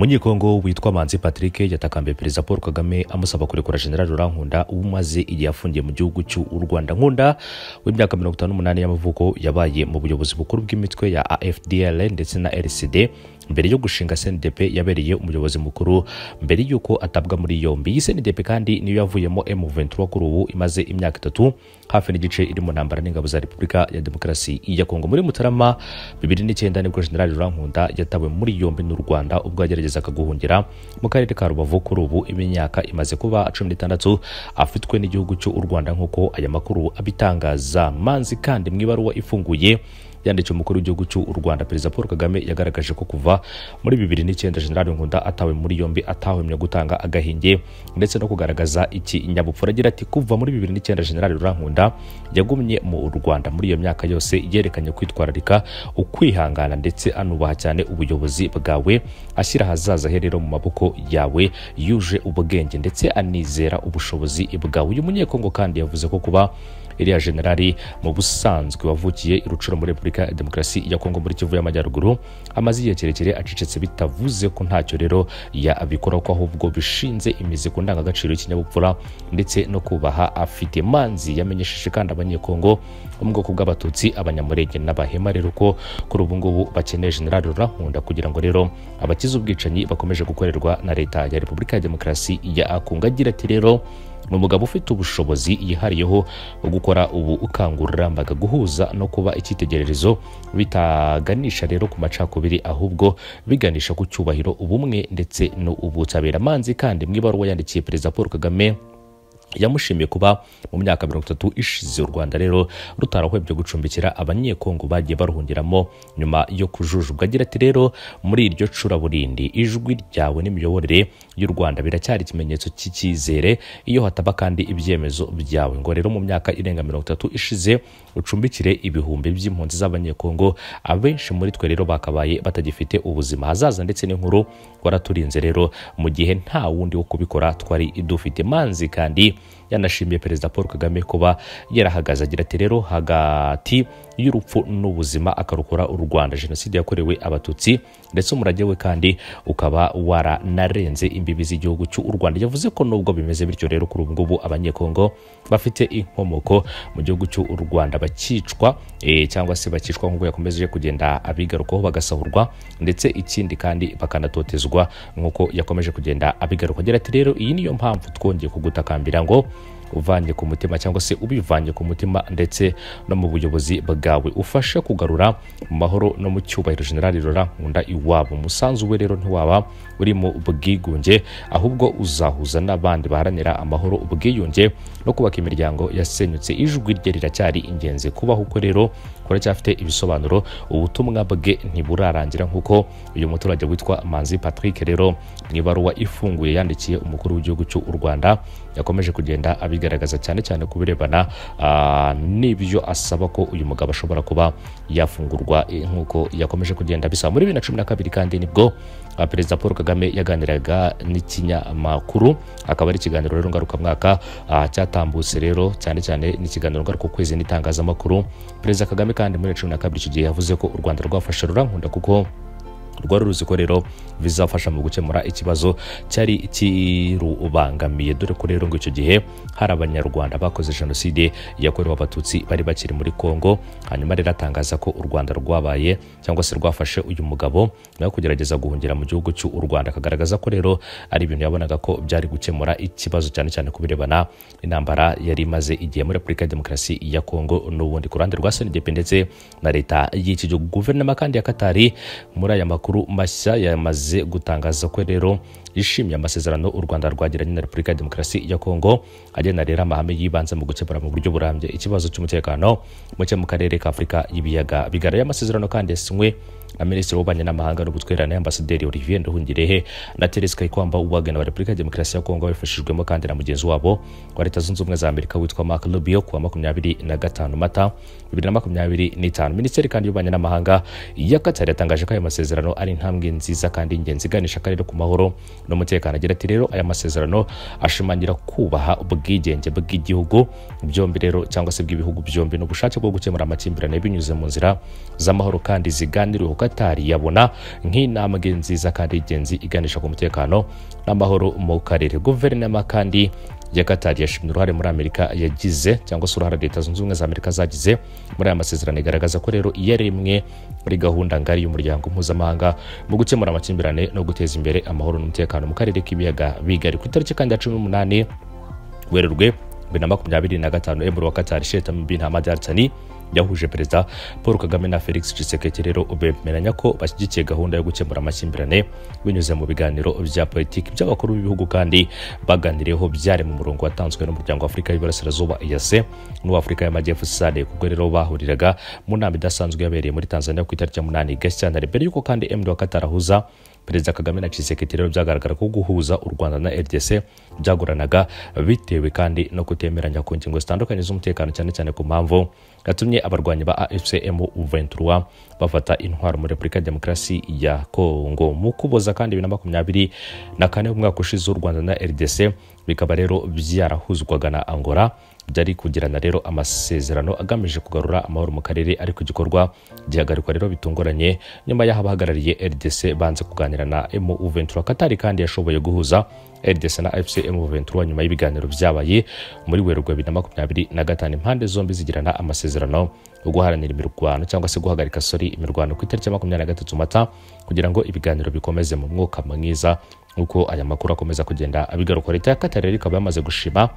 Umunyekongo witwa Manzi Patrick yatakambiye Perezida Paul Kagame amusaba kurekura General Laurent Nkunda umaze igihe afungiye mu gihugu cy'u Rwanda. Nkunda w'imyaka 58 y'amavuko yabaye mu buyobozi bukuru bw'imitwe ya AFDL ndetse na RCD mbere yo gushinga CNDP yabereye umuyobozi mukuru mbere yuko atabwa muri yombi. Iyi CNDP kandi niyo yavuyemo M23 kuri ubu imaze imyaka 3 hafi n'igice iri mu ntambara n'ingabo za Repubulika ya Demokarasi ya Kongo. Muri Mutarama 2009 nibwo General Laurent Nkunda yatawe muri yombi n'u Rwanda ubwo yageragezaga guhungira mu karere ka Rubavu. Kuri ubu imyaka imaze kuba 16 afitwe n'igihugu cy'u Rwanda nk'uko aya makuru abitangaza. Manzi kandi mwibaruwa ifunguye yandikiye umukuru w'igihugu cy'u Rwanda Perezida Paul Kagame yagaragaje ko kuva muri 2009 General Nkunda atawe muri yombi atahwemye gutanga agahinge ndetse no kugaragaza iki inyabupfura. Agira ati kuva muri 2009 General Laurent Nkunda yagumye mu Rwanda muri iyo myaka yose yerekanye kwitwararika ukwihangana ndetse anubaha cyane ubuyobozi bwawe ashyira hazaza herero mu maboko yawe yuje ubwenge ndetse anizera ubushobozi bwawe. Uyu munyekongo kandi yavuze ko kuba iriya generali mu busanzwe wavukiye irucuro muri Repubulika ya Demokarasi ya Kongo muri Kivu y'Amajyaruguru amaze igihe kirekire acecetse bitavuze ko ntacyo rero yabikora ko ahubwo bishinze imizi ku ndangagaciro y'ikinyabupfura ndetse no kubaha afite. Manzi yamenyesheje kandi abanyekongo mu bwoko bw'abatutsi abanyamurenge n'abahema rero ko kuri ubu ngubu bakeneye General Laurent Nkunda kugira ngo rero abakize ubwicanyi bakomeje gukorerwa na leta ya Repubulika ya Demokarasi ya Kongo. Agira ati rero ni umugabo ufite ubushobozi yihariyeho gukora ubu ukangurambaga guhuza no kuba icyitegererezo bitaganisha rero ku macakubiri ahubwo biganisha ku cyubahiro ubumwe ndetse no ubutabera. Manzi kandi mwibaruwa yandikiye Perezida Paul Kagame yamushimiye kuba mu myaka 30 ishize u Rwanda rero rutarahwebye gucumbikira abanyekongo bagiye baruhungiramo nyuma yo kujujubwa. Agira ati rero muri iryo curaburindi ijwi ryawe n'imiyoborere y'u Rwanda biracyari ikimenyetso cy'ikizere iyo hataba kandi ibyemezo byawe ngo rero mu myaka irenga 30 ishize ucumbikire ibihumbi by'impunzi z'abanyekongo abenshi muri twe rero bakabaye batagifite ubuzima hazaza ndetse n'inkuru waraturinze rero mu gihe nta wundi wo kubikora twari dufite. Manzi kandi yanashimiye Perezida Paul Kagame kuba yarahagaze. Agira ati rero hagati y'urupfu n'ubuzima akarukora u Rwanda jenoside yakorewe abatutsi ndetse umurage we kandi ukaba waranarenze imbibi z'igihugu cy'u Rwanda. Yavuze ko nubwo bimeze bityo rero kuri ubu ngubu abanyekongo bafite inkomoko mu gihugu cy'u Rwanda bakicwa cyangwa se bakicwa nk'uko yakomeje kugenda abigarukaho bagasahurwa ndetse ikindi kandi bakanatotezwa nk'uko yakomeje kugenda abigaruka. Agira ati rero iyi niyo mpamvu twongeye kugutakambira ngo uvanye ku mutima cyangwa se ubivanye ku mutima ndetse no mu buyobozi bwawe ufashe kugarura mu mahoro no mu cyubahiro General Laurent Nkunda iwabo. Umusanzu we rero ntiwaba uri mu bwigunge ahubwo uzahuza n'abandi baharanira amahoro ubwiyunge no kubaka imiryango yasenyutse. Ijwi rye riracyari ingenzi kubaho uko rero kuracyafite ibisobanuro ubutumwa bwe ntiburarangira nk'uko uyu muturage witwa Manzi Patrick rero mwibaruwa ifunguye yandikiye umukuru w'igihugu cy'u Rwanda yakomeje kugenda abigaragaza cyane cyane kubirebana n'ibyo asaba ko uyu mugabo ashobora kuba yafungurwa nk'uko yakomeje kugenda bisaba. Muri 2012 kandi nibwo Perezida Paul Kagame yaganiraga n'ikinyamakuru akaba ari ikiganiro rero ngaruka mwaka cyatambutse rero cyane cyane n'ikiganiro ngaruka kwezi n'itangazamakuru. Perezida Kagame kandi muri 2012 icyo gihe yavuze ko u Rwanda rwafashe Laurent Nkunda kuko rwari ruzi ko rero bizafasha mu gukemura ikibazo cyari kirubangamiye dore ko rero ngo icyo gihe hari abanyarwanda bakoze jenoside yakorewe abatutsi bari bakiri muri Kongo. Hanyuma rero atangaza ko u Rwanda rwabaye cyangwa se rwafashe uyu mugabo no kugerageza guhungira mu gihugu cy'u Rwanda. Akagaragaza ko rero ari ibintu yabonaga ko byari gukemura ikibazo cyane cyane kubirebana n'intambara yari imaze igihe muri Repubulika ya Demokarasi ya Kongo n'ubundi ku ruhande rwa CNDP ndetse na leta y'iki gihugu. Guverinoma kandi ya Katari muri aya makuru mashya yamaze gutangaza ko rero yishimiye amasezerano u Rwanda rwagiranye na Repubulika ya Demokarasi ya Kongo agena rero amahame yibanze mu gukemura mu buryo burambye ikibazo cy'umutekano muke mu karere ka Afurika y'ibiyaga bigari. Y'amasezerano kandi yasinywe na Minisitiri w'Ububanyi n'Amahanga n'Ubutwererane Ambasaderi Olivier Nduhungirehe na Therese Kayikwamba ubagena wa Repubulika ya Demokarasi ya Kongo bifashijwemo kandi na mugenzi wabo wa Leta Zunze Ubumwe za Amerika witwa Marco Rubio kuwa 25 Mata 2025. Minisiteri kandi y'Ububanyi n'Amahanga ya Qatar yatangaje ko ayo masezerano ari intambwe nziza kandi ingenzi iganisha akarere ku mahoro n'umutekano. Agira ati rero aya masezerano ashimangira kubaha ubwigenge bw'igihugu byombi rero cyangwa se bw'ibihugu byombi n'ubushake bwo gukemura amakimbirane binyuze mu nzira z'amahoro kandi ziganiriweho. Qatar yabona nk'intambwe nziza kandi y'ingenzi iganisha ku mutekano n'amahoro mu karere. Guverinoma kandi ya Qatar yashimye uruhare muri Amerika yagize cyangwa se uruhare Leta Zunze Ubumwe za Amerika zagize muri aya masezerano, igaragaza ko rero iyo ari imwe muri gahunda ngari y'umuryango mpuzamahanga mu gukemura amakimbirane no guteza imbere amahoro n'umutekano mu karere k'ibiyaga bigari. Ku itariki kandi ya 18 Werurwe 2025 Emir wa Qatar Sheikh Tamim bin Hamad Al Thani yahuje Perezida Paul Kagame na Felix Tshisekedi rero bemeranya ko bashyigikiye gahunda yo gukemura amakimbirane binyuze mu biganiro bya politiki by'abakuru b'ibihugu kandi baganiriyeho byari mu murongo watanzwe n'umuryango wa Afurika y'Iburasirazuba EAC n'Afurika y'Amajyepfo SADC, ubwo rero bahuriraga mu nama idasanzwe yabereye muri Tanzania ku itariki ya 8 Gashyantare. Mbere y'uko kandi Emir wa Qatar ahuza Perezida Kagame na Tshisekedi rero byagaragara ko guhuza u Rwanda na RDC byagoranaga bitewe kandi no kutemeranya ku ngingo zitandukanye z'umutekano, cyane cyane ku mpamvu yatumye abarwanyi ba AFC M23 bafata intwaro muri Repubulika ya Demokarasi ya Kongo. Mu Kuboza kandi 2024 umwaka ushize u Rwanda na RDC bikaba rero byarahuzwaga na Angola, byari kugirana rero amasezerano agamije kugarura amahoro mu karere, ariko igikorwa gihagarikwa rero bitunguranye nyuma y'aho abahagarariye RDC banze kuganira na M23. Qatar kandi yashoboye guhuza RDC na AFC M23 nyuma y'ibiganiro byabaye muri Werurwe 2025, impande zombi zigirana amasezerano yo guharanira imirwano cyangwa se guhagarika imirwano ku itariki ya 23 Mata kugira ngo ibiganiro bikomeze mu mwuka mwiza. Uko aya makuru akomeza kugenda abigaruka, Leta ya Qatar ikaba yamaze gushima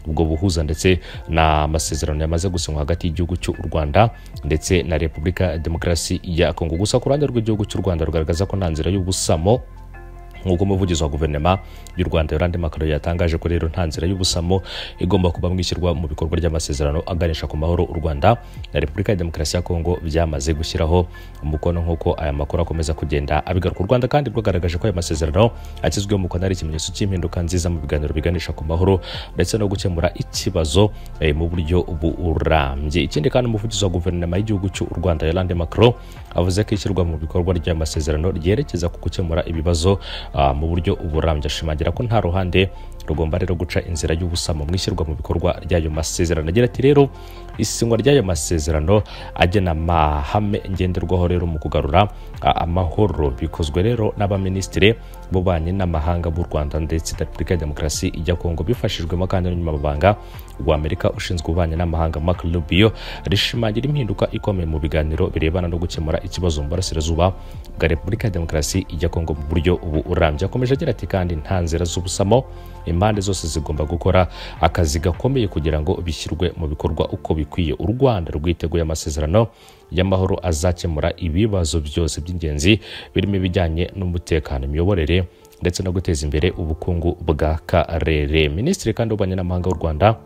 ubwo buhuza ndetse na amasezerano yamaze gusinywa hagati y'igihugu cy'u Rwanda ndetse na Repubulika ya Demokarasi ya Kongo. Gusa ku ruhande rw'igihugu cy'u Rwanda rugaragaza ko nta nzira y'ubusamo, nk'uko umuvugizi wa guverinoma y'u Rwanda Yolande Makaro yatangaje ko rero nta nzira y'ubusamo igomba kuba mwishyirwa mu bikorwa ry'amasezerano aganisha ku mahoro u Rwanda na Repubulika ya Demokarasi ya Kongo byamaze gushyiraho umukono, nk'uko aya makuru akomeza kugenda abigaruka. U Rwanda kandi rwagaragaje ko aya masezerano akizweho umukono ari ikimenyetso cy'impinduka nziza mu biganiro biganisha ku mahoro ndetse no gukemura ikibazo mu buryo burambye. Ikindi kandi umuvugizi wa guverinoma y'igihugu cy'u Rwanda Yolande Makaro avuze ko ishyirwa mu bikorwa ry'amasezerano ryerekeza ku gukemura ibibazo mu buryo uburambye, ashimangira ko nta ruhande rugomba rero guca inzira y'ubusamo mu ishyirwa mu bikorwa ry'ayo masezerano. Agira ati rero isinywa ry'ayo masezerano agena amahame ngenderwaho rero mu kugarura amahoro bikozwe rero n'abaminisitiri b'ububanyi n'amahanga b'u Rwanda ndetse na Repubulika ya Demokarasi ya Kongo bifashijwemo kandi n'umunyamabanga wa Amerika ushinzwe ububanyi n'amahanga Marco Rubio, rishimangira impinduka ikomeye mu biganiro birebana no gukemura ikibazo mu burasirazuba bwa Repubulika ya Demokarasi ya Kongo mu buryo burambye. Akomeje agira ati kandi nta nzira z'ubusamo, impande zose zigomba gukora akazi gakomeye kugira ngo bishyirwe mu bikorwa uko bikwiye. U Rwanda rwiteguye amasezerano y'amahoro azakemura ibibazo byose by'ingenzi birimo ibijyanye n'umutekano, imiyoborere ndetse no guteza imbere ubukungu bwa karere. Minisitiri kandi w'ububanyi n'amahanga w'u Rwanda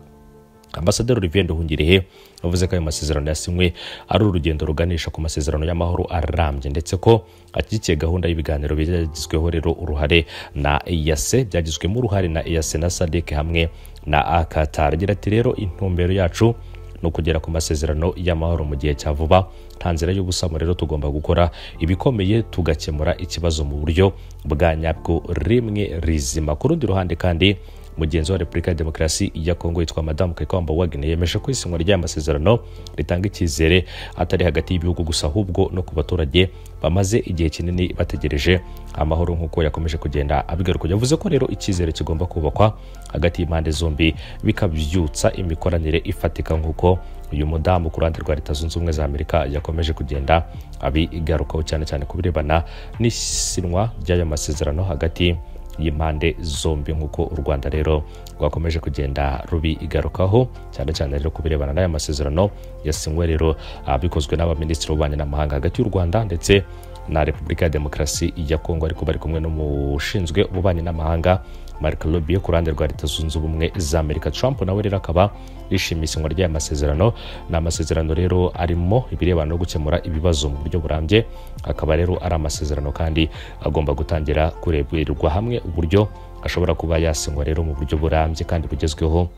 Ambasaderi Olivier Nduhungirehe avuze ko ayo masezerano yasinywe ari urugendo ruganisha ku masezerano y'amahoro arambye ndetse ko ashyigikiye gahunda y'ibiganiro byagizweho rero uruhare na EAC, byagizwemo uruhare na EAC na SADC hamwe na Qatar. Agira ati rero intumbero yacu no kugera ku masezerano y'amahoro mu gihe cya vuba, nta nzira y'ubusamo rero tugomba gukora ibikomeye tugakemura ikibazo mu buryo bwa nyabwo rimwe rizima. Ku rundi ruhande kandi mugenzi wa Repubulika ya Demokarasi ya Kongo yitwa Madame Kayibanda Wagner yemeje ko isinywa ry'aya masezerano ritanga icyizere atari hagati y'ibihugu gusa ahubwo no ku baturage bamaze igihe kinini bategereje amahoro, nk'uko yakomeje kugenda abigaruka. Yavuze ko rero icyizere kigomba kubakwa hagati y'impande zombi bikabyutsa imikoranire ifatika, nk'uko uyu mudamu ku ruhande rwa Leta Zunze Ubumwe za Amerika yakomeje kugenda abigarukaho cyane cyane ku birebana n'isinwa ry'aya masezerano hagati y'impande zombi, nk'uko u Rwanda rero rwakomeje kugenda rubigarukaho cyane cyane rero ku birebana n'aya masezerano yasinywe rero bikozwe n'abaminisitiri b'ububanyi n'amahanga hagati y'u Rwanda ndetse na Repubulika ya Demokarasi ya Kongo, ariko bari kumwe n'umushinzwe ububanyi n'amahanga Marco Rubio ku ruhande rwa Leta Zunze Ubumwe za Amerika. Trump nawe rero akaba yishimiye isinywa ry'aya masezerano. Ni amasezerano rero arimo ibirebana no gukemura ibibazo mu buryo burambye, akaba rero ari amasezerano kandi agomba gutangira kureberwa hamwe uburyo ashobora kuba yasinywa rero mu buryo burambye kandi bugezweho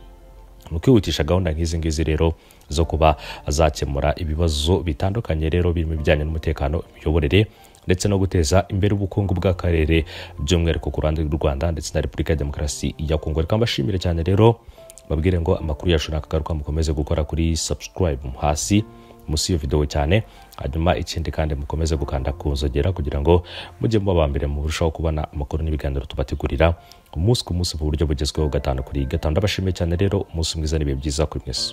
mu kwihutisha gahunda nk'izi ngizi rero zo kuba azakemura ibibazo bitandukanye rero birimo ibijyanye n'umutekano, imiyoborere ndetse no guteza imbere ubukungu bw'akarere by'umwihariko ku ruhande rw'u Rwanda ndetse na Repubulika ya Demokarasi ya Kongo. Reka mbashimire cyane rero, babwire ngo amakuru yacu nakagaruka mukomeze gukora kuri subscribe hasi musi iyo video cyane, hanyuma ikindi kandi mukomeze gukanda kunzogera kugira ngo mujye mubambere mu burushaho kubona amakuru n'ibiganiro tubategurira umunsi ku munsi mu buryo bugezweho gatanu kuri gatanu. Ndabashimiye cyane rero, umunsi mwiza n'ibihe byiza kuri mwese.